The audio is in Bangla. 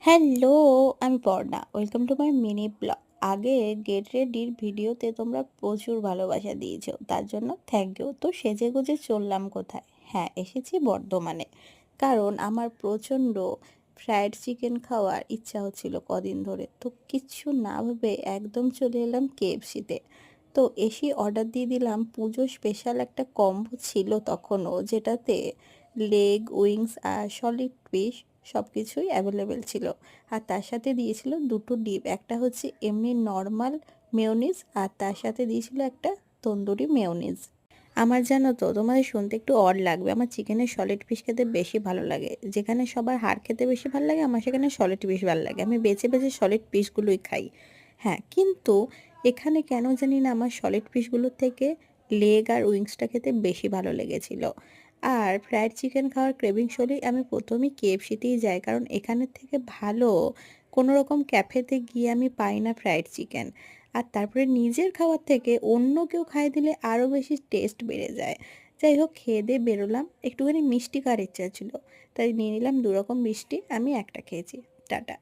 হ্যালো, আমি Parna. Welcome to my mini blog. আগে গেট রেডির ভিডিওতে তোমরা প্রচুর ভালোবাসা দিয়েছো। তার জন্য থ্যাংক ইউ। তো সেজেগুজে চললাম কোথায়? হ্যাঁ, এসেছি বর্ধমানে। কারণ আমার প্রচণ্ড ফ্রায়েড চিকেন খাওয়ার ইচ্ছা হচ্ছিল কদিন ধরে। তো কিচ্ছু না ভেবে একদম চলে এলাম কেএফসিতে। তো এসেই অর্ডার দিয়ে দিলাম। পুজো স্পেশাল একটা কম্বো ছিল তখনও, যেটাতে লেগ, উইংস আর সলিড ফিশ সব কিছুই অ্যাভেলেবেল ছিল। আর তার সাথে দিয়েছিল দুটো ডিপ, একটা হচ্ছে এমনি নর্মাল মেয়োনিজ আর তার সাথে দিয়েছিল একটা তন্দুরি মেয়োনিজ। আমার জানো তো, তোমাদের শুনতে একটু অড লাগবে, আমার চিকেনের সলিড ফিশ খেতে বেশি ভালো লাগে। যেখানে সবার হাড় খেতে বেশি ভালো লাগে, আমার সেখানে সলিড ফিশ ভালো লাগে। আমি বেছে বেছে সলিড পিসগুলোই খাই। হ্যাঁ, কিন্তু এখানে কেন জানি না আমার সলিড পিসগুলোর থেকে লেগ আর উইংসটা খেতে বেশি ভালো লেগেছিল। আর ফ্রায়েড চিকেন খাওয়ার ক্রেভিংস হলেই আমি প্রথমেই কেএফসিতেই যাই, কারণ এখানের থেকে ভালো কোনো রকম ক্যাফেতে গিয়ে আমি পাই না ফ্রায়েড চিকেন। আর তারপরে নিজের খাওয়ার থেকে অন্য কেউ খাইয়ে দিলে আরও বেশি টেস্ট বেড়ে যায়। যাই হোক, খেয়ে দিয়ে বেরোলাম। একটুখানি মিষ্টি খাওয়ার ইচ্ছা ছিল, তাই নিয়ে নিলাম 2 রকম মিষ্টি। আমি একটা খেয়েছি। টাটা।